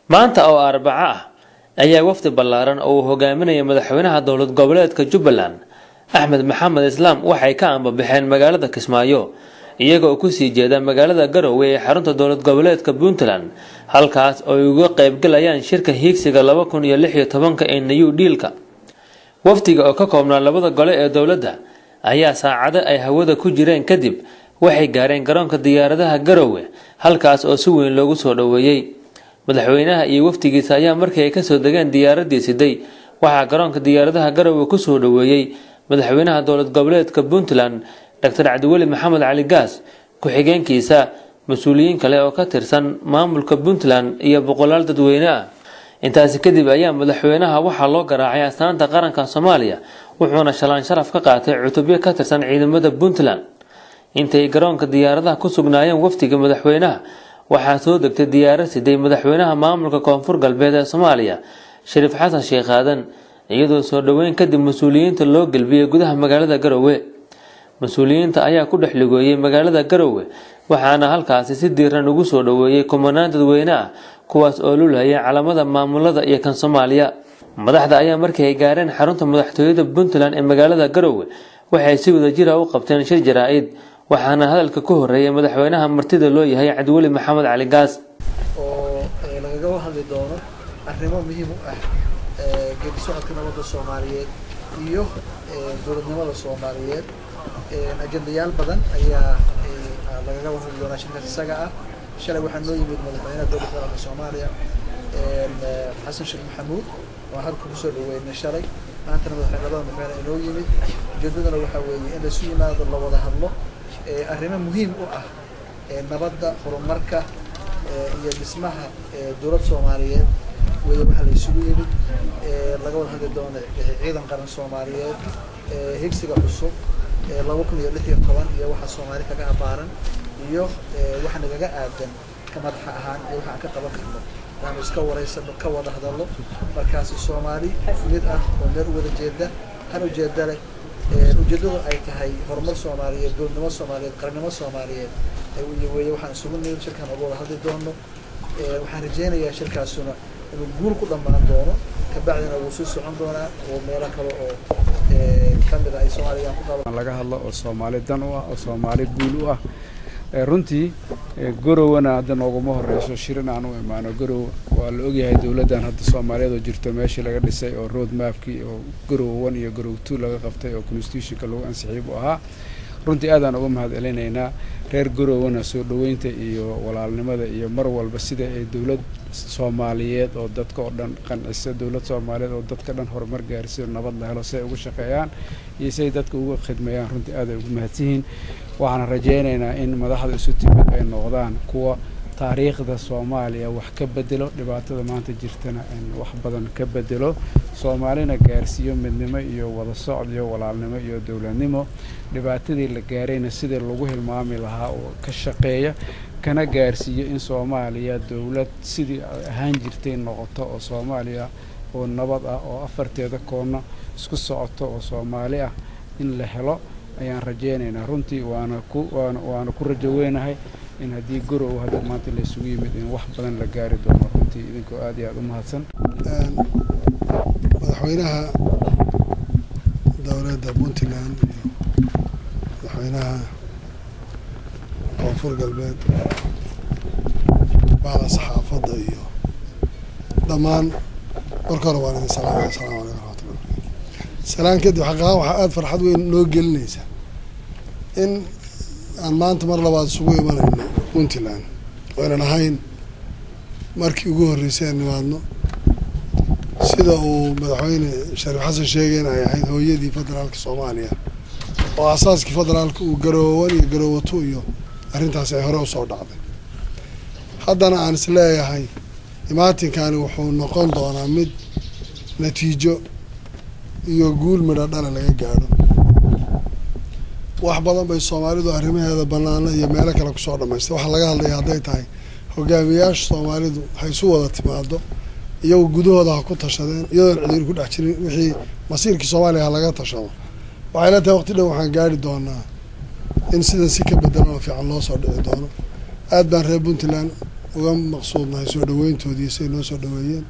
maanta oo Arbaca ah ayaa wafdi ballaaran oo uu hogaaminaya madaxweynaha dowlad goboleedka Jubbaland Axmed Maxamed Islaam waxay ka ambabaxeen magaalada Kismaayo iyaga oo ku sii jeeda magaalada Garowe ee xarunta dowlad goboleedka Puntland halkaas oo ay uga qayb galayaan shirka hiigsiga 2016 ee New Deal-ka. wafdiga oo ka koobnaa labada gole ee dowladda ayaa saacado ay hawada ku jireen kadib waxay gaareen garoonka diyaaradaha Garowe halkaas oo si weyn loogu soo dhaweeyay. madaxweynaha iyo wafdigiisa ayaa markii ay ka soo degeen diyaaradii siday waxaa garoonka diyaaradaha Garowe ku soo dhaweeyay madaxweynaha dowlad goboleedka Puntland Dr. Cabdiweli Maxamed Cali Gaas ku-xigeenkiisa mas'uuliyiin kale oo ka tirsan maamulka Puntland iyo boqolaal dadweyne ah. intaasi kadib ayaa madaxweynaha waxaa loo garaacay astaanta qaranka Soomaaliya wuxuuna shalaan sharaf ka qaatay cutubyo ka tirsan ciidamada Puntland. intay garoonka diyaaradaha ku sugnaayeen wafdiga madaxweynaha waxaa soo degtay diyaarad siday madaxweynaha maamulka Koonfur Galbeed ee Soomaaliya Shariif Xasan Sheekh Aadan iyadoo soo dhaweyn kadib mas'uuliyiinta loo galbiyay gudaha magaalada Garowe. mas'uuliyiinta ayaa ku dhaxligooyay magaalada Garowe waxaana halkaas si diiran ugu soo dhaweeyay kumanaan dadweyne ah kuwaas oo lulaya calamada maamulada iyo kan Soomaaliya. madaxda ayaa markii ay gaareen xarunta madaxtooyada Puntland ee magaalada Garowe waxay si wadajir ah u qabteen shir jaraa'id waxaana hadalka ku horeeyay madaxweynaha martida loo yahay Cabdiweli Maxamed Cali Gaas oo laga hadli doono arrimo muhiim u ah geedi socodka nabadda Soomaaliyeed iyo dowladnimada Soomaaliyeed. ajendayaal badan ayaa laga hadli doonaa shirkaas isaga ah. shalay waxaa noo yimid madaxweynaha dowladda Soomaaliya Xasan Sheekh Maxamuud oo halka ku soo dhaweynay shalay maanta madaxweynaha noo yimid ujeedaduna waxaa weeye in la isu yimaado la wada hadlo arrimo muhiim u ah nabadda horumarka iyo dhismaha dowlad Soomaaliyeed weeye waxa la isugu yimid laga wada hadli doono ciidan qaran Soomaaliyeed higsiga cusub 2016 iyo waxa Soomaali kaga abaaran iyo waxa nagaga aadan ka madax ahaan iyo waxa ka qaban karno aan iska wareysano ka wada hadallo markaas Soomaali mid ah oo meel wada jeeda hal ujeeda leh ujeedadu ay tahay horumar Soomaaliyeed dowladnimo Soomaaliyeed qarannimo Soomaaliyeed weeye waxaan isugu nimid shirkan oo wada hadli doono. waxaan rajeynayaa shirkaasuna inuu guul ku dhamaan doono ka bacdina uu soo socon doonaa oo meelo kale oo kamida ay Soomaaliya ku qaban laga hadlo oo Soomaali dan u ah oo Soomaali guul u ah. runtii Garowana hadda nooguma horeyso shirin aan u imaano Garowe waa la ogyahay dawladdan hadda Soomaaliyeed oo jirto meeshii laga dhisay oo road mapkii oo Garowe 1 iyo Garowe 2 laga qabtay oo constitution-ka lagu ansixiyay buu ahaa. runtii aad aan uga mahadcelinaynaa reer Garowana soo dhaweynta iyo walaalnimada iyo mar walba sida ay dawlad Soomaaliyeed oo dadka oo dhan qancisa dawlad Soomaaliyeed oo dadka dhan horumar gaarsiiyo nabad la helo si ay ugu shaqeeyaan iyo si ay dadka uga khidmeeyaan. runtii aad ay ugu mahadsiin waxaan rajeynaynaa in madaxda isu timid ay noqdaan kuwa taariikhda Soomaaliya wax ka bedelo dhibaatada maanta jirtana in wax badan ka bedelo Soomaalina gaarsiiyo midnimo iyo wada socod iyo walaalnimo iyo dawladnimo dhibaatadii la gaarayna sidii lagu hilmaami lahaa oo ka shaqeeya kana gaarsiiyo in Soomaaliya dawlad sidii ahaan jirtay noqoto oo Soomaaliya oo nabad ah oo afarteeda koona isku socoto oo Soomaali ah in la helo ayaan rajeynaynaa. runtii waana ku rajo weynahay in haddii Garowe hadda maanta la isugu yimid in wax badan la gaari doono. runtii idinkoo aad iyo aad u mahadsan. madaxweynaha dowladda Puntland madaxweynaha Koonfur Galbeed bacda saxaafadda iyo dhammaan marka hore waan idin salaamay. assalaamu calaykum warahmatullahi wabarakatuh. salaan kadib waxaa aad farxad weyn noo gelinaysa in aan maanta mar labaad isugu imanayno Puntland wayna ahayn markii ugu horeysay nimaadno sida uu madaxweyne Shariif Xasan sheegay ay ahayd hooyadii federaalka Soomaaliya oo asaaskii federaalka uu Garowe iyo Garowe 2 iyo arrintaas ay hore u soo dhacday. haddana aan is leeyahay imaatinkaani wuxuu noqon doonaa mid natiijo iyo guul midho dhala laga gaadho. wax badan bay Soomaalidu arrimaheeda banaana iyo meelo kale ku soo dhameystay. waxa laga hadlayaa haday tahay hogaamiyaasha Soomaalidu waxay isu wada timaado iyagu gudahooda ku tashadeen iyadoo cid ku dhex jirin wixii masiirkii Soomaaliya laga tashado. waxay la tahay waqti dhow waxaan gaari doonaa in sidan si ka bedelan oo fiican loo soo dhici doono. aad baan reer Puntland uga maqsuudnahay soo dhaweyntoodii say noo soo dhaweeyeen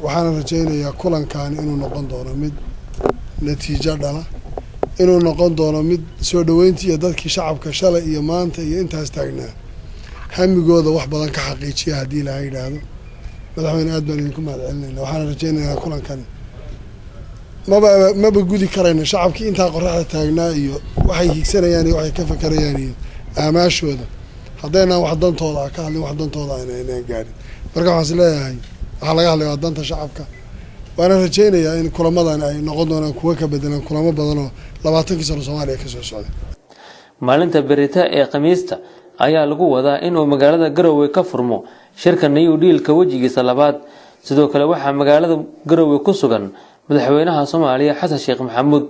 waxaana rajaynayaa kulankaani inuu noqon doono mid natiijo dhala inuu noqon doono mid soo dhaweyntii iyo dadkii shacabka shalay iyo maanta iyo intaas taagnaa hamigooda wax badan ka xaqiijiya haddii ilaha yidhaahdo madaxweyne aad baan idinku mahad celinayna waxaana rajaynayaa kulankani maba gudi karayna shacabkii intaa qoraxda taagnaa iyo waxay higsanayaan iyo waxay ka fakarayaan iyo aamaashooda haddaynaan wax dantooda ka hadlin wax dantooda aynaan gaadhin marka waxaan is leeyahay waxaa laga hadlaya waa danta shacabka waana rajaynayaa in kulamadan ay noqon doonaan kuwa ka bedelaan kulamo badan oo 20 sano Soomaaliya ka soo socday maalinta berita ee Khamiista ayaa lagu wadaa inuu magaalada Garowe ka furmo shirka New Deal-ka wajigiisa labaad sidoo kale waxaa magaalada Garowe ku sugan madaxweynaha Soomaaliya Xasan Sheekh Maxamuud